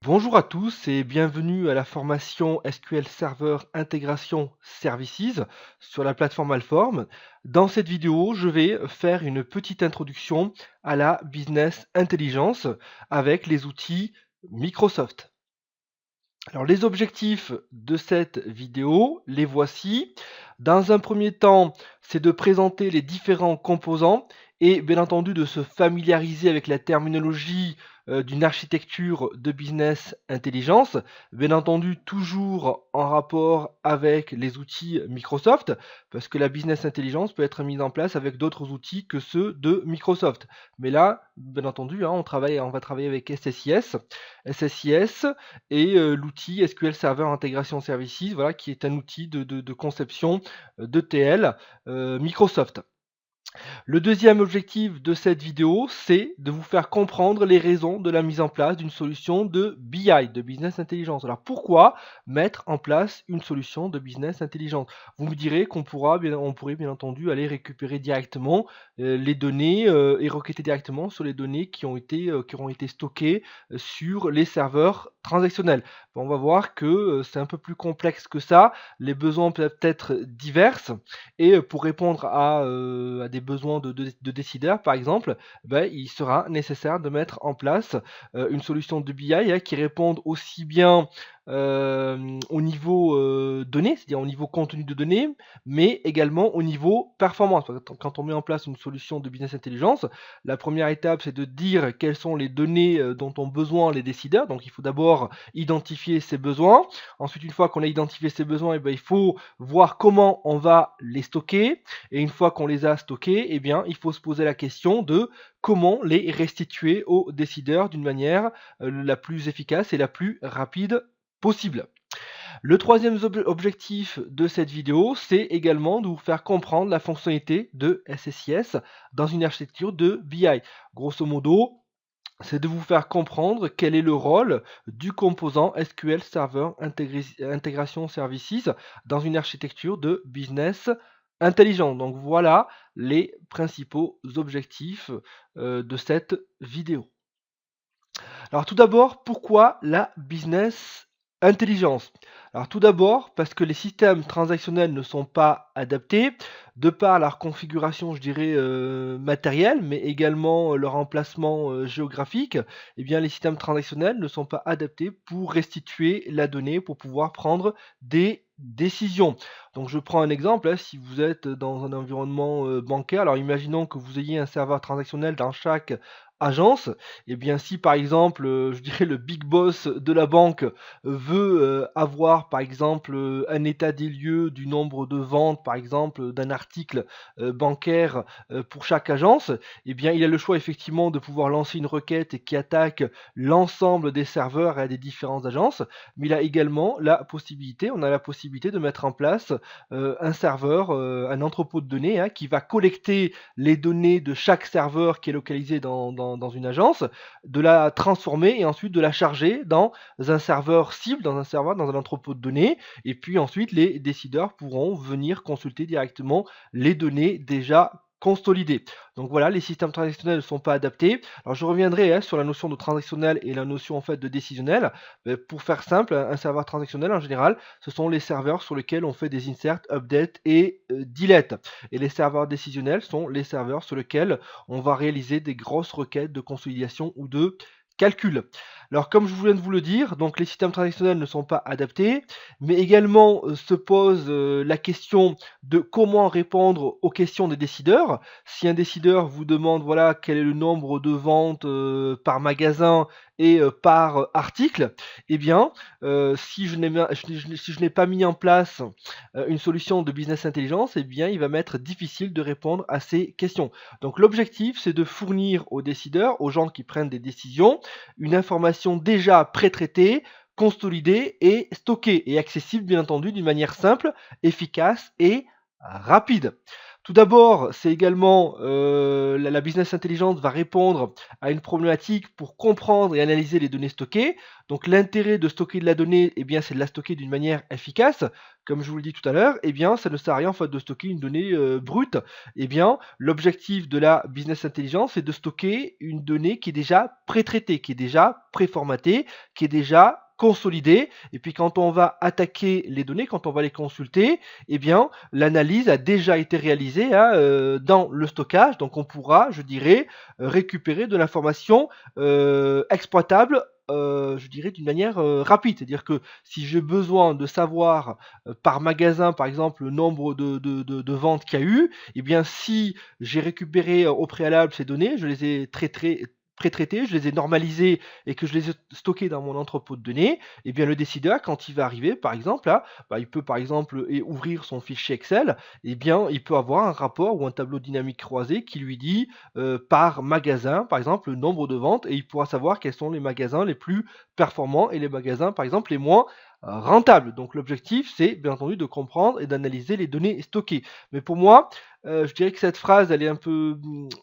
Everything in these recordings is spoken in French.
Bonjour à tous et bienvenue à la formation SQL Server Intégration Services sur la plateforme Alform. Dans cette vidéo, je vais faire une petite introduction à la Business Intelligence avec les outils Microsoft. Alors les objectifs de cette vidéo, les voici. Dans un premier temps, c'est de présenter les différents composants et bien entendu de se familiariser avec la terminologie d'une architecture de business intelligence, bien entendu toujours en rapport avec les outils Microsoft, parce que la business intelligence peut être mise en place avec d'autres outils que ceux de Microsoft. Mais là, bien entendu, on va travailler avec SSIS et l'outil SQL Server Integration Services, voilà, qui est un outil de conception d'ETL Microsoft. Le deuxième objectif de cette vidéo, c'est de vous faire comprendre les raisons de la mise en place d'une solution de BI, de Business Intelligence. Alors pourquoi mettre en place une solution de Business Intelligence? Vous me direz qu'on pourrait bien entendu aller récupérer directement les données et requêter directement sur les données qui auront été stockées sur les serveurs transactionnels. On va voir que c'est un peu plus complexe que ça, les besoins peuvent être divers et pour répondre à des besoins de décideurs, par exemple, il sera nécessaire de mettre en place une solution de BI qui réponde aussi bien au niveau données, c'est-à-dire au niveau contenu de données, mais également au niveau performance. Quand on met en place une solution de business intelligence, la première étape, c'est de dire quelles sont les données dont ont besoin les décideurs. Donc il faut d'abord identifier ces besoins. Ensuite, une fois qu'on a identifié ces besoins, il faut voir comment on va les stocker. Et une fois qu'on les a stockés, il faut se poser la question de comment les restituer aux décideurs d'une manière la plus efficace et la plus rapide possible. Le troisième objectif de cette vidéo, c'est également de vous faire comprendre la fonctionnalité de SSIS dans une architecture de BI. Grosso modo, c'est de vous faire comprendre quel est le rôle du composant SQL Server Integration Services dans une architecture de business intelligent. Donc voilà les principaux objectifs de cette vidéo. Alors tout d'abord, pourquoi la business intelligence? Alors tout d'abord, parce que les systèmes transactionnels ne sont pas adaptés, de par leur configuration, je dirais, matérielle, mais également leur emplacement géographique, les systèmes transactionnels ne sont pas adaptés pour restituer la donnée, pour pouvoir prendre des décisions. Donc je prends un exemple, si vous êtes dans un environnement bancaire, alors imaginons que vous ayez un serveur transactionnel dans chaque agence, si par exemple, je dirais le big boss de la banque veut avoir par exemple un état des lieux du nombre de ventes par exemple d'un article bancaire pour chaque agence, il a le choix effectivement de pouvoir lancer une requête qui attaque l'ensemble des serveurs et des différentes agences, mais il a également la possibilité, on a la possibilité de mettre en place un serveur, un entrepôt de données qui va collecter les données de chaque serveur qui est localisé dans une agence, de la transformer et ensuite de la charger dans un serveur cible, dans un entrepôt de données, et puis ensuite les décideurs pourront venir consulter directement les données déjà consolidées. Donc voilà, les systèmes transactionnels ne sont pas adaptés. Alors je reviendrai sur la notion de transactionnel et la notion en fait de décisionnel. Pour faire simple, un serveur transactionnel en général, ce sont les serveurs sur lesquels on fait des insert, update et delete. Et les serveurs décisionnels sont les serveurs sur lesquels on va réaliser des grosses requêtes de consolidation ou de calcul. Alors comme je viens de vous le dire, donc les systèmes transactionnels ne sont pas adaptés, mais également se pose la question de comment répondre aux questions des décideurs. Si un décideur vous demande voilà quel est le nombre de ventes par magasin et par article, si je n'ai pas mis en place une solution de business intelligence, il va m'être difficile de répondre à ces questions. Donc l'objectif, c'est de fournir aux décideurs, aux gens qui prennent des décisions, une information déjà pré-traitée, consolidée et stockée et accessible bien entendu d'une manière simple, efficace et rapide. Tout d'abord, c'est également la business intelligence va répondre à une problématique pour comprendre et analyser les données stockées. Donc l'intérêt de stocker de la donnée, eh bien, c'est de la stocker d'une manière efficace. Comme je vous le dis tout à l'heure, eh bien, ça ne sert à rien en fait de stocker une donnée brute. Eh bien, l'objectif de la business intelligence, c'est de stocker une donnée qui est déjà pré-traitée, qui est déjà préformatée, qui est déjà consolidée. Et puis quand on va attaquer les données, quand on va les consulter, eh bien, l'analyse a déjà été réalisée hein, dans le stockage, donc on pourra, je dirais, récupérer de l'information exploitable. Je dirais d'une manière rapide, c'est-à-dire que si j'ai besoin de savoir par magasin, par exemple, le nombre de ventes qu'il y a eu, eh bien, si j'ai récupéré au préalable ces données, je les ai pré-traitées, je les ai normalisées et que je les ai stockées dans mon entrepôt de données, eh bien, le décideur, quand il va arriver, par exemple, là, bah, il peut par exemple ouvrir son fichier Excel, eh bien, il peut avoir un rapport ou un tableau dynamique croisé qui lui dit par magasin, par exemple, le nombre de ventes, et il pourra savoir quels sont les magasins les plus performants et les magasins, par exemple, les moins rentables. Donc l'objectif, c'est bien entendu de comprendre et d'analyser les données stockées. Mais pour moi, je dirais que cette phrase, elle est un peu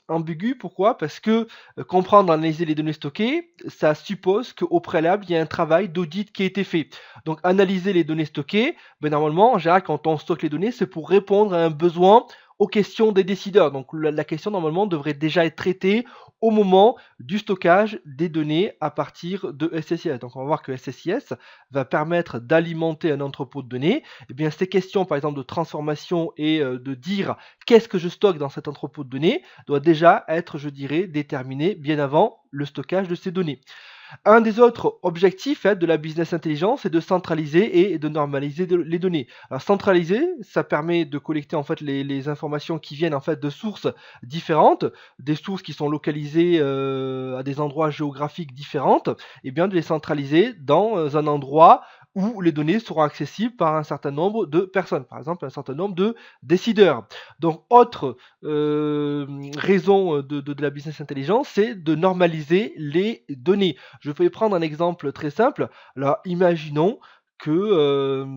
ambiguë. Pourquoi? Parce que comprendre, analyser les données stockées, ça suppose qu'au préalable, il y a un travail d'audit qui a été fait. Donc analyser les données stockées, ben, normalement, en général, quand on stocke les données, c'est pour répondre à un besoin aux questions des décideurs. Donc la question normalement devrait déjà être traitée au moment du stockage des données à partir de SSIS. Donc on va voir que SSIS va permettre d'alimenter un entrepôt de données. Et bien ces questions par exemple de transformation et de dire qu'est-ce que je stocke dans cet entrepôt de données doit déjà être, je dirais, déterminé bien avant le stockage de ces données. Un des autres objectifs de la business intelligence, c'est de centraliser et de normaliser les données. Alors centraliser, ça permet de collecter en fait les informations qui viennent en fait de sources différentes, des sources qui sont localisées à des endroits géographiques différentes, et bien de les centraliser dans un endroit où les données seront accessibles par un certain nombre de personnes, par exemple un certain nombre de décideurs. Donc autre raison de la business intelligence, c'est de normaliser les données. Je vais prendre un exemple très simple. Alors, imaginons que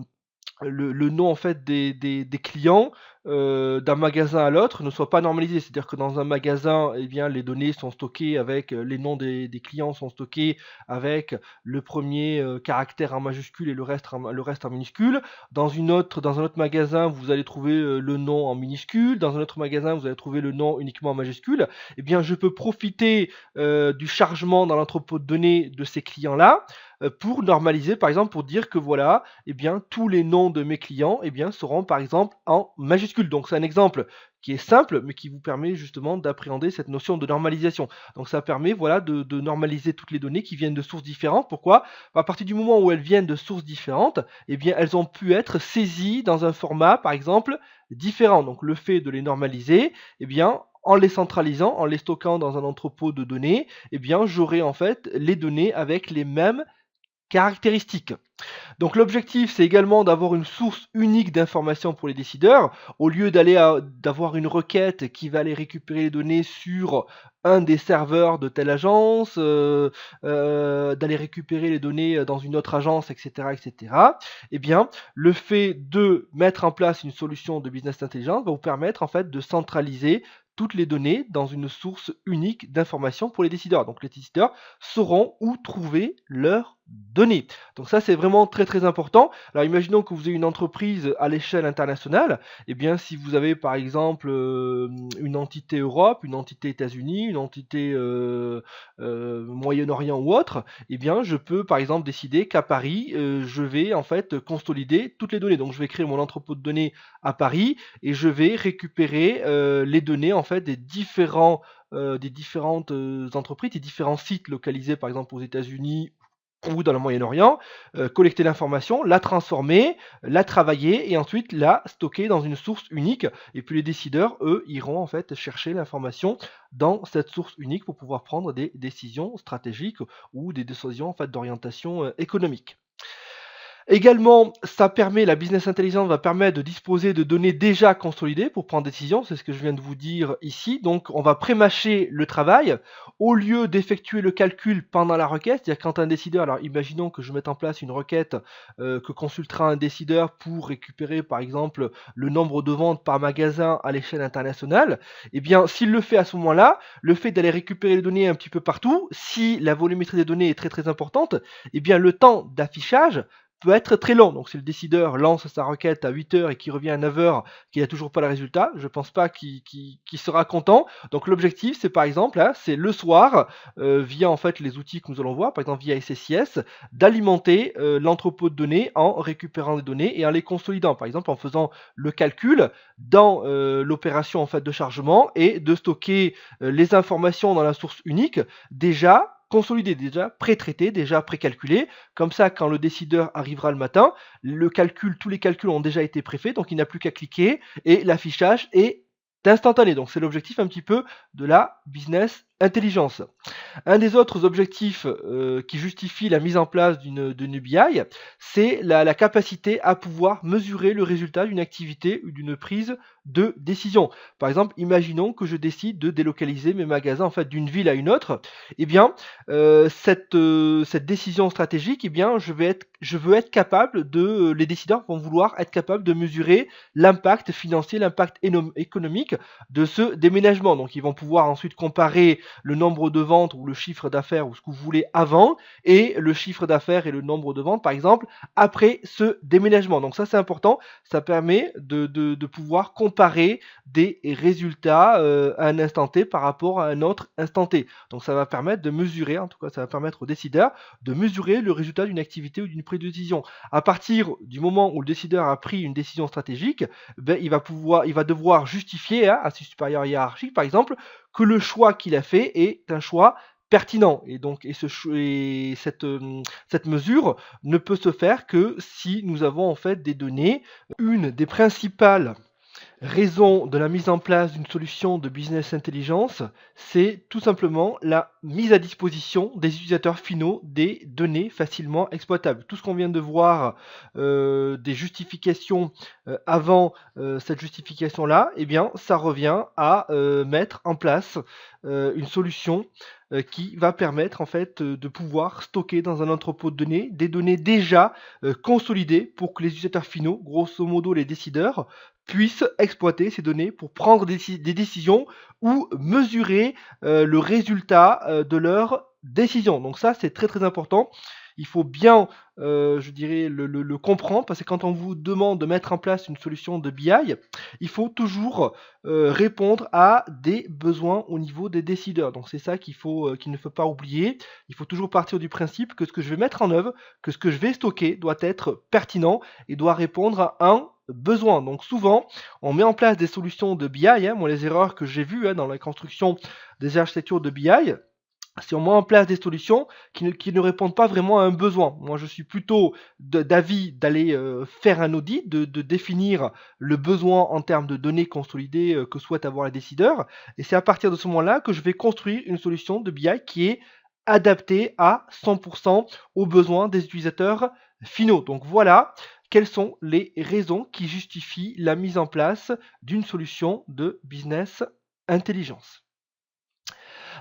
le nom en fait des clients d'un magasin à l'autre ne soit pas normalisé. C'est-à-dire que dans un magasin, eh bien, les données sont stockées avec les noms des clients sont stockés avec le premier caractère en majuscule et le reste en minuscule. Dans un autre magasin, vous allez trouver le nom en minuscule. Dans un autre magasin, vous allez trouver le nom uniquement en majuscule. Eh bien, je peux profiter du chargement dans l'entrepôt de données de ces clients-là pour normaliser, par exemple, pour dire que voilà, eh bien, tous les noms de mes clients, eh bien, seront par exemple en majuscule. Donc, c'est un exemple qui est simple, mais qui vous permet justement d'appréhender cette notion de normalisation. Donc, ça permet, voilà, de normaliser toutes les données qui viennent de sources différentes. Pourquoi? À partir du moment où elles viennent de sources différentes, eh bien, elles ont pu être saisies dans un format, par exemple, différent. Donc, le fait de les normaliser, eh bien, en les centralisant, en les stockant dans un entrepôt de données, eh bien, j'aurai en fait les données avec les mêmes caractéristiques. Donc l'objectif, c'est également d'avoir une source unique d'informations pour les décideurs, au lieu d'avoir une requête qui va aller récupérer les données sur un des serveurs de telle agence, d'aller récupérer les données dans une autre agence, etc., etc. Eh bien, le fait de mettre en place une solution de business intelligence va vous permettre en fait de centraliser toutes les données dans une source unique d'informations pour les décideurs. Donc les décideurs sauront où trouver leurs données. Donc ça, c'est vraiment très très important. Alors imaginons que vous ayez une entreprise à l'échelle internationale. Eh bien, si vous avez par exemple une entité Europe, une entité États-Unis, une entité Moyen-Orient ou autre, eh bien, je peux par exemple décider qu'à Paris, je vais en fait consolider toutes les données. Donc je vais créer mon entrepôt de données à Paris et je vais récupérer les données en fait des différentes entreprises, des différents sites localisés par exemple aux États-Unis ou dans le Moyen-Orient, collecter l'information, la transformer, la travailler et ensuite la stocker dans une source unique. Et puis les décideurs, eux, iront en fait chercher l'information dans cette source unique pour pouvoir prendre des décisions stratégiques ou des décisions en fait d'orientation économique. Également, ça permet, la business intelligence va permettre de disposer de données déjà consolidées pour prendre des décisions, c'est ce que je viens de vous dire ici. Donc, on va pré-mâcher le travail au lieu d'effectuer le calcul pendant la requête. C'est-à-dire quand un décideur, alors imaginons que je mette en place une requête que consultera un décideur pour récupérer par exemple le nombre de ventes par magasin à l'échelle internationale. Eh bien, s'il le fait à ce moment-là, le fait d'aller récupérer les données un petit peu partout, si la volumétrie des données est très très importante, eh bien le temps d'affichage peut être très long. Donc si le décideur lance sa requête à 8 heures et qu'il revient à 9 heures, qu'il n'a toujours pas le résultat, je ne pense pas qu'il sera content. Donc l'objectif, c'est par exemple, hein, c'est le soir, via en fait les outils que nous allons voir, par exemple via SSIS, d'alimenter l'entrepôt de données en récupérant des données et en les consolidant. Par exemple en faisant le calcul dans l'opération en fait de chargement et de stocker les informations dans la source unique déjà consolidé, déjà pré-traité, déjà pré-calculé. Comme ça, quand le décideur arrivera le matin, tous les calculs ont déjà été préfaits, donc il n'a plus qu'à cliquer et l'affichage est instantané. Donc c'est l'objectif un petit peu de la business intelligence. Un des autres objectifs qui justifie la mise en place d'une BI, c'est la capacité à pouvoir mesurer le résultat d'une activité ou d'une prise de décision. Par exemple, imaginons que je décide de délocaliser mes magasins en fait d'une ville à une autre. Eh bien, cette décision stratégique, eh bien, je veux être capable les décideurs vont vouloir être capables de mesurer l'impact financier, l'impact économique de ce déménagement. Donc, ils vont pouvoir ensuite comparer le nombre de ventes ou le chiffre d'affaires ou ce que vous voulez avant et le chiffre d'affaires et le nombre de ventes par exemple après ce déménagement. Donc ça c'est important, ça permet de pouvoir comparer des résultats à un instant T par rapport à un autre instant T. Donc ça va permettre de mesurer, en tout cas ça va permettre aux décideurs de mesurer le résultat d'une activité ou d'une prise de décision. À partir du moment où le décideur a pris une décision stratégique, ben, il va devoir justifier à ses supérieurs hiérarchiques par exemple que le choix qu'il a fait est un choix pertinent. Et donc, cette mesure ne peut se faire que si nous avons en fait des données. Une des principales raison de la mise en place d'une solution de business intelligence, c'est tout simplement la mise à disposition des utilisateurs finaux des données facilement exploitables. Tout ce qu'on vient de voir, des justifications avant cette justification-là, eh bien, ça revient à mettre en place une solution qui va permettre en fait de pouvoir stocker dans un entrepôt de données des données déjà consolidées pour que les utilisateurs finaux, grosso modo les décideurs, puissent exploiter ces données pour prendre des décisions ou mesurer le résultat de leurs décisions. Donc ça, c'est très très important. Il faut bien, je dirais, le comprendre, parce que quand on vous demande de mettre en place une solution de BI, il faut toujours répondre à des besoins au niveau des décideurs. Donc c'est ça qu'il ne faut pas oublier. Il faut toujours partir du principe que ce que je vais mettre en œuvre, que ce que je vais stocker doit être pertinent et doit répondre à un besoin. Donc souvent, on met en place des solutions de BI. Moi, les erreurs que j'ai vues dans la construction des architectures de BI, si on met en place des solutions qui ne répondent pas vraiment à un besoin. Moi, je suis plutôt d'avis d'aller faire un audit, de définir le besoin en termes de données consolidées que souhaitent avoir les décideurs. Et c'est à partir de ce moment-là que je vais construire une solution de BI qui est adaptée à 100% aux besoins des utilisateurs finaux. Donc voilà quelles sont les raisons qui justifient la mise en place d'une solution de business intelligence.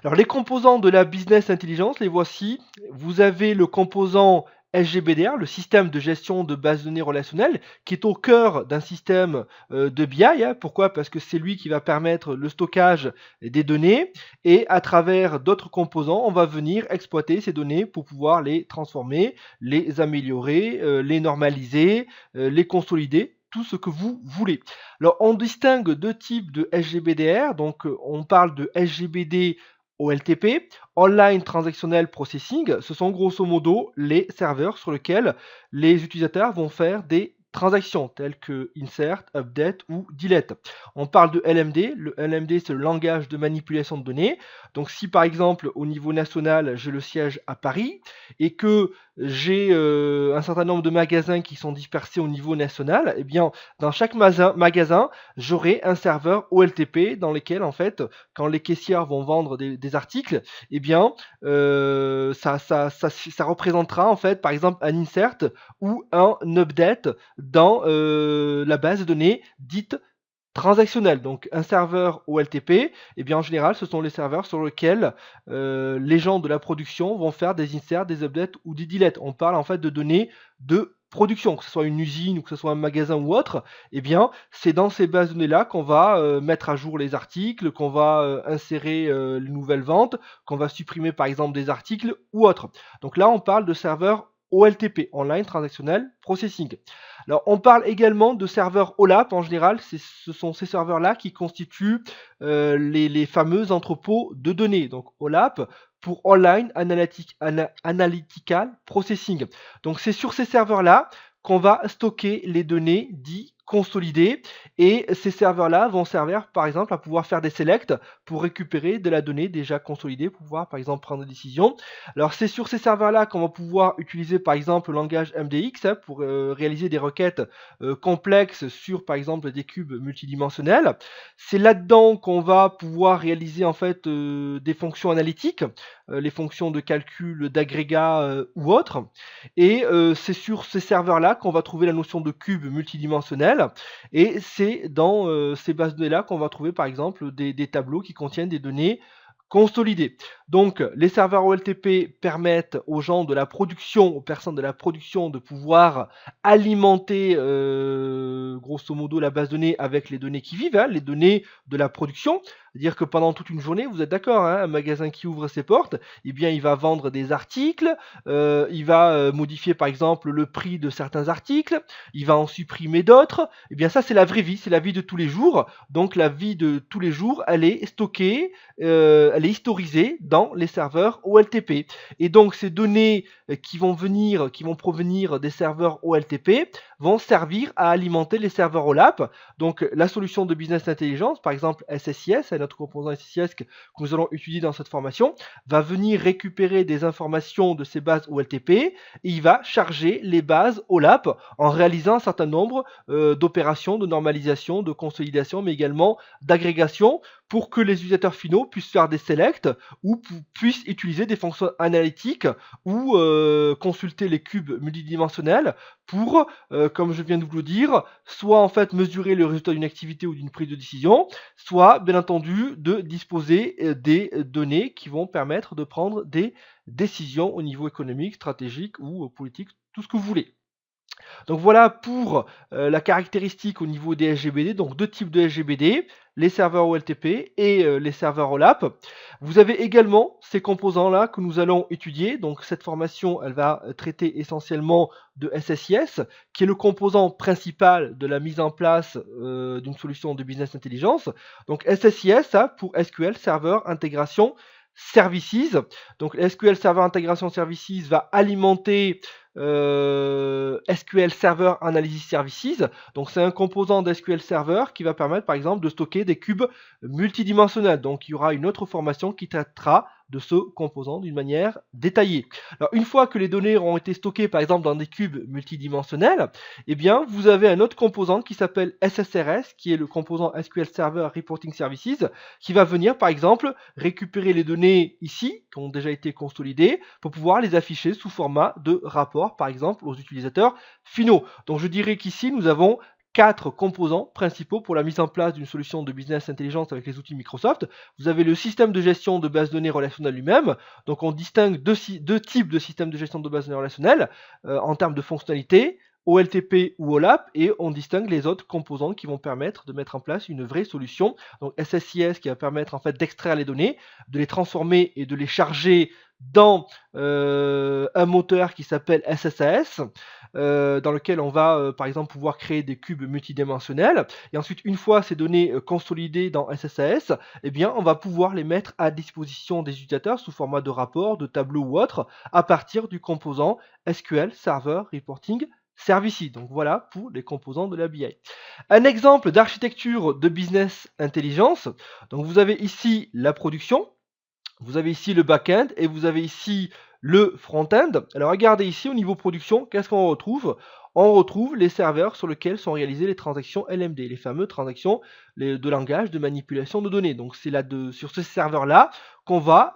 Alors les composants de la business intelligence, les voici. Vous avez le composant SGBDR, le système de gestion de base de données relationnelles, qui est au cœur d'un système de BI. Pourquoi? Parce que c'est lui qui va permettre le stockage des données et à travers d'autres composants, on va venir exploiter ces données pour pouvoir les transformer, les améliorer, les normaliser, les consolider, tout ce que vous voulez. Alors on distingue deux types de SGBDR, donc on parle de SGBD OLTP, Online Transactional Processing, ce sont grosso modo les serveurs sur lesquels les utilisateurs vont faire des transactions telles que insert, update ou delete. On parle de LMD. Le LMD, c'est le langage de manipulation de données. Donc si par exemple au niveau national, j'ai le siège à Paris et que j'ai un certain nombre de magasins qui sont dispersés au niveau national, eh bien dans chaque magasin, j'aurai un serveur OLTP dans lequel en fait, quand les caissières vont vendre des articles, eh bien ça représentera en fait par exemple un insert ou un update dans la base de données dite transactionnelle. Donc un serveur OLTP, eh bien en général ce sont les serveurs sur lesquels les gens de la production vont faire des inserts, des updates ou des deletes. On parle en fait de données de production, que ce soit une usine ou que ce soit un magasin ou autre, eh bien c'est dans ces bases de données là qu'on va mettre à jour les articles, qu'on va insérer les nouvelles ventes, qu'on va supprimer par exemple des articles ou autre. Donc là on parle de serveurs OLTP, Online Transactional Processing. Alors, on parle également de serveurs OLAP. En général, ce sont ces serveurs-là qui constituent les fameux entrepôts de données. Donc, OLAP pour Online Analytical Processing. Donc, c'est sur ces serveurs-là qu'on va stocker les données dites consolidées, et ces serveurs-là vont servir par exemple à pouvoir faire des selects pour récupérer de la donnée déjà consolidée pour pouvoir par exemple prendre des décisions. Alors c'est sur ces serveurs-là qu'on va pouvoir utiliser par exemple le langage MDX pour réaliser des requêtes complexes sur par exemple des cubes multidimensionnels. C'est là-dedans qu'on va pouvoir réaliser en fait des fonctions analytiques, les fonctions de calcul, d'agrégat ou autres. Et c'est sur ces serveurs-là qu'on va trouver la notion de cube multidimensionnel. Et c'est dans ces bases de données-là qu'on va trouver par exemple des tableaux qui contiennent des données consolidées. Donc les serveurs OLTP permettent aux gens de la production, aux personnes de la production de pouvoir alimenter grosso modo la base de données avec les données qui vivent, hein, les données de la production. C'est-à-dire que pendant toute une journée, vous êtes d'accord, hein, un magasin qui ouvre ses portes, eh bien il va vendre des articles, il va modifier par exemple le prix de certains articles, il va en supprimer d'autres. Eh bien ça c'est la vraie vie, c'est la vie de tous les jours. Donc la vie de tous les jours, elle est stockée, elle est historisée dans les serveurs OLTP. Et donc ces données qui vont provenir des serveurs OLTP vont servir à alimenter les serveurs OLAP. Donc la solution de business intelligence, par exemple SSIS, notre composant SSIS que nous allons étudier dans cette formation, va venir récupérer des informations de ces bases OLTP et il va charger les bases OLAP en réalisant un certain nombre d'opérations de normalisation, de consolidation, mais également d'agrégation pour que les utilisateurs finaux puissent faire des selects ou puissent utiliser des fonctions analytiques ou consulter les cubes multidimensionnels pour, comme je viens de vous le dire, soit en fait mesurer le résultat d'une activité ou d'une prise de décision, soit bien entendu de disposer des données qui vont permettre de prendre des décisions au niveau économique, stratégique ou politique, tout ce que vous voulez. Donc voilà pour la caractéristique au niveau des SGBD, donc deux types de SGBD, les serveurs OLTP et les serveurs OLAP. Vous avez également ces composants-là que nous allons étudier. Donc cette formation, elle va traiter essentiellement de SSIS, qui est le composant principal de la mise en place d'une solution de business intelligence. Donc SSIS, ça, pour SQL Server Integration Services. Donc SQL Server Integration Services va alimenter SQL Server Analysis Services. Donc c'est un composant d'SQL Server qui va permettre par exemple de stocker des cubes multidimensionnels. Donc il y aura une autre formation qui traitera de ce composant d'une manière détaillée. Alors une fois que les données auront été stockées par exemple dans des cubes multidimensionnels, eh bien vous avez un autre composant qui s'appelle SSRS, qui est le composant SQL Server Reporting Services, qui va venir par exemple récupérer les données ici, qui ont déjà été consolidées, pour pouvoir les afficher sous format de rapport par exemple aux utilisateurs finaux. Donc je dirais qu'ici nous avons 4 composants principaux pour la mise en place d'une solution de business intelligence avec les outils Microsoft. Vous avez le système de gestion de base de données relationnelle lui-même. Donc on distingue deux types de systèmes de gestion de base de données relationnelles en termes de fonctionnalité, OLTP ou OLAP, et on distingue les autres composants qui vont permettre de mettre en place une vraie solution. Donc SSIS qui va permettre en fait d'extraire les données, de les transformer et de les charger dans un moteur qui s'appelle SSAS, dans lequel on va par exemple pouvoir créer des cubes multidimensionnels, et ensuite une fois ces données consolidées dans SSAS, eh bien on va pouvoir les mettre à disposition des utilisateurs sous format de rapport, de tableau ou autre, à partir du composant SQL Server Reporting Services. Donc voilà pour les composants de la BI. Un exemple d'architecture de business intelligence. Donc vous avez ici la production, vous avez ici le back-end et vous avez ici le front-end. Alors regardez ici au niveau production, qu'est-ce qu'on retrouve? On retrouve les serveurs sur lesquels sont réalisées les transactions LMD, les fameuses transactions de langage de manipulation de données. Donc c'est là sur ce serveur-là qu'on va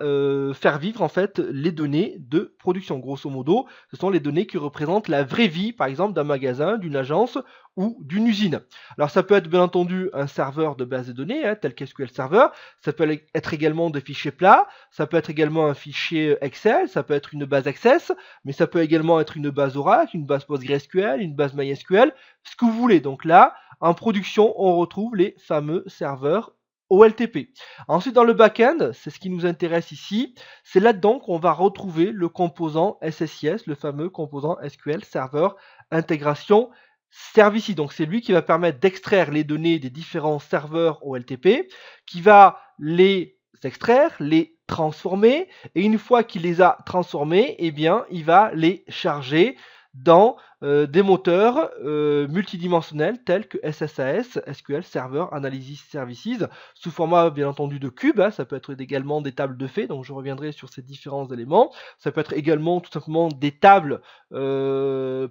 faire vivre en fait les données de production. Grosso modo, ce sont les données qui représentent la vraie vie, par exemple, d'un magasin, d'une agence ou d'une usine. Alors ça peut être bien entendu un serveur de base de données, tel qu'SQL Server, ça peut être également des fichiers plats, ça peut être également un fichier Excel, ça peut être une base Access, mais ça peut également être une base Oracle, une base PostgreSQL, une base MySQL, ce que vous voulez. Donc là, en production, on retrouve les fameux serveurs OLTP. Ensuite, dans le back-end, c'est ce qui nous intéresse ici, c'est là-dedans qu'on va retrouver le composant SSIS, le fameux composant SQL Server Intégration Services. Donc c'est lui qui va permettre d'extraire les données des différents serveurs OLTP, qui va les extraire, les transformer, et une fois qu'il les a transformés, eh bien, il va les charger dans des moteurs multidimensionnels tels que SSAS, SQL Server Analysis Services, sous format bien entendu de cube, ça peut être également des tables de faits, donc je reviendrai sur ces différents éléments, ça peut être également tout simplement des tables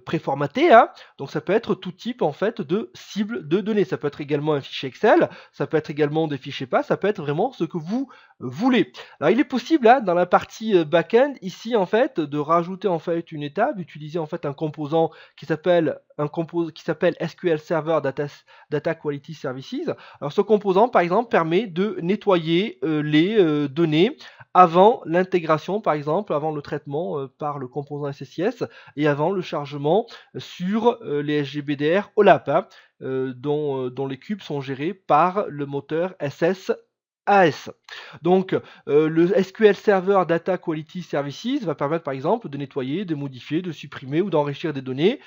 préformatées, donc ça peut être tout type en fait de cible de données, ça peut être également un fichier Excel, ça peut être également des fichiers PAS, ça peut être vraiment ce que vous voulez. Alors il est possible dans la partie back-end ici en fait de rajouter en fait une étape, d'utiliser en fait un composant qui s'appelle SQL Server Data Quality Services. Alors ce composant par exemple permet de nettoyer les données avant l'intégration, par exemple avant le traitement par le composant SSIS et avant le chargement sur les SGBDR OLAP, dont les cubes sont gérés par le moteur SSAS. Donc le SQL Server Data Quality Services va permettre par exemple de nettoyer, de modifier, de supprimer ou d'enrichir des données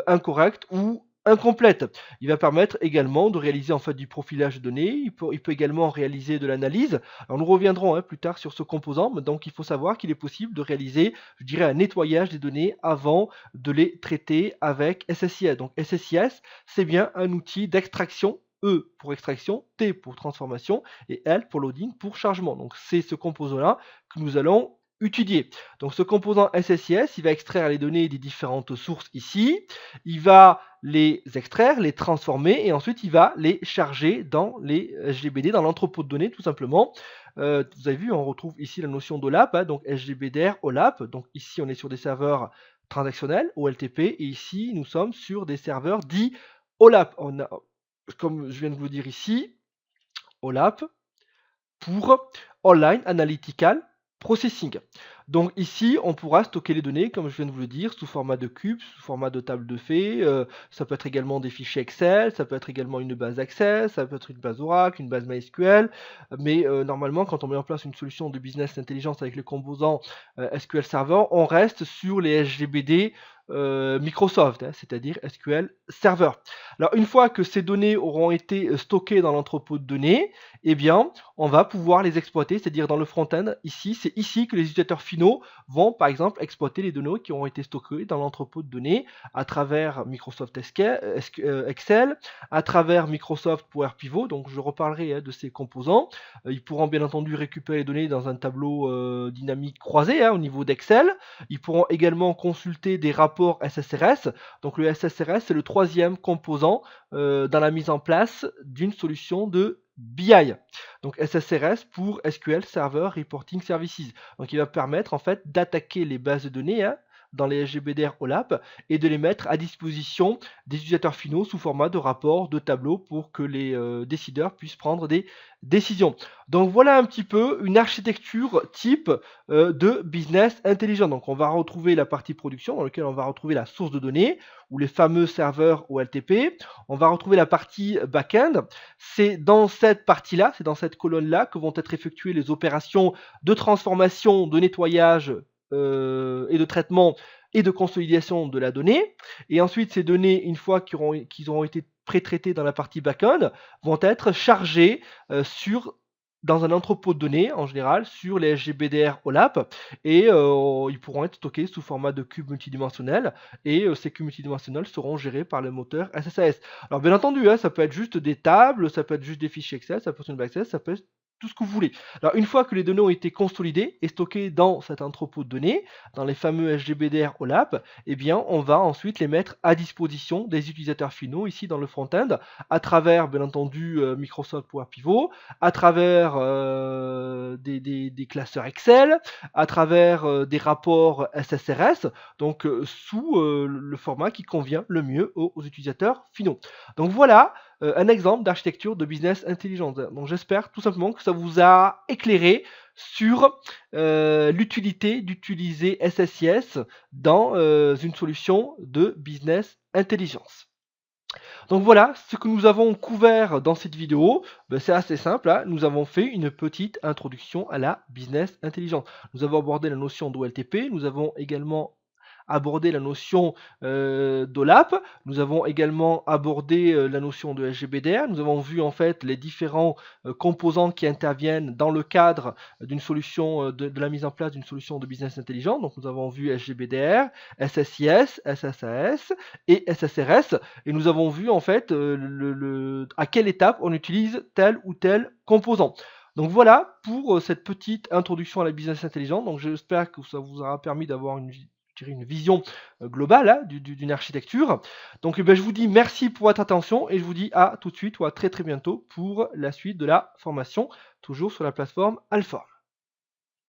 incorrectes ou incomplètes. Il va permettre également de réaliser en fait du profilage de données, il peut également réaliser de l'analyse. Alors nous reviendrons plus tard sur ce composant, mais donc il faut savoir qu'il est possible de réaliser, je dirais, un nettoyage des données avant de les traiter avec SSIS. Donc SSIS, c'est bien un outil d'extraction, E pour extraction, T pour transformation et L pour loading pour chargement. Donc c'est ce composant-là que nous allons étudier. Donc ce composant SSIS, il va extraire les données des différentes sources ici, il va les extraire, les transformer et ensuite il va les charger dans les SGBD, dans l'entrepôt de données tout simplement. Vous avez vu, on retrouve ici la notion d'OLAP, donc SGBDR, OLAP, donc ici on est sur des serveurs transactionnels, OLTP, et ici nous sommes sur des serveurs dits OLAP. On a, comme je viens de vous le dire ici, OLAP pour Online Analytical Processing. Donc ici, on pourra stocker les données, comme je viens de vous le dire, sous format de cube, sous format de table de faits. Ça peut être également des fichiers Excel, ça peut être également une base Access, ça peut être une base Oracle, une base MySQL. Mais normalement, quand on met en place une solution de business intelligence avec les composants SQL Server, on reste sur les SGBD Microsoft, c'est-à-dire SQL Server. Alors une fois que ces données auront été stockées dans l'entrepôt de données, eh bien on va pouvoir les exploiter, c'est-à-dire dans le front-end, ici, c'est ici que les utilisateurs finaux vont par exemple exploiter les données qui ont été stockées dans l'entrepôt de données à travers Microsoft Excel, à travers Microsoft Power Pivot, donc je reparlerai de ces composants. Ils pourront bien entendu récupérer les données dans un tableau dynamique croisé au niveau d'Excel. Ils pourront également consulter des rapports SSRS. Donc le SSRS, c'est le troisième composant dans la mise en place d'une solution de BI. Donc SSRS pour SQL Server Reporting Services. Donc il va permettre en fait d'attaquer les bases de données dans les SGBDR OLAP et de les mettre à disposition des utilisateurs finaux sous format de rapport, de tableau pour que les décideurs puissent prendre des décisions. Donc voilà un petit peu une architecture type de business intelligent. Donc on va retrouver la partie production dans laquelle on va retrouver la source de données ou les fameux serveurs OLTP. On va retrouver la partie back-end. C'est dans cette partie-là, c'est dans cette colonne-là que vont être effectuées les opérations de transformation, de nettoyage et de traitement et de consolidation de la donnée. Et ensuite, ces données, une fois qu'ils auront été pré-traités dans la partie back-end, vont être chargées sur dans un entrepôt de données en général sur les SGBDR OLAP et ils pourront être stockés sous format de cubes multidimensionnels et ces cubes multidimensionnels seront gérés par le moteur SSAS. Alors bien entendu, hein, ça peut être juste des tables, ça peut être juste des fichiers Excel, ça peut être une Access, ça peut être tout ce que vous voulez. Alors une fois que les données ont été consolidées et stockées dans cet entrepôt de données, dans les fameux SGBDR OLAP, eh bien on va ensuite les mettre à disposition des utilisateurs finaux ici dans le front-end à travers bien entendu Microsoft Power Pivot, à travers des classeurs Excel, à travers des rapports SSRS, donc sous le format qui convient le mieux aux utilisateurs finaux. Donc voilà un exemple d'architecture de business intelligente. Donc j'espère tout simplement que ça vous a éclairé sur l'utilité d'utiliser SSIS dans une solution de business intelligence. Donc voilà, ce que nous avons couvert dans cette vidéo, c'est assez simple, hein. Nous avons fait une petite introduction à la business intelligence. Nous avons abordé la notion d'OLTP, nous avons également abordé la notion d'OLAP, nous avons également abordé la notion de SGBDR, nous avons vu en fait les différents composants qui interviennent dans le cadre d'une solution, de la mise en place d'une solution de business intelligent. Donc nous avons vu SGBDR, SSIS, SSAS et SSRS, et nous avons vu en fait à quelle étape on utilise tel ou tel composant. Donc voilà pour cette petite introduction à la business intelligente. Donc j'espère que ça vous aura permis d'avoir une vision globale hein, d'une architecture. Donc je vous dis merci pour votre attention et je vous dis à tout de suite ou à très très bientôt pour la suite de la formation, toujours sur la plateforme Alform.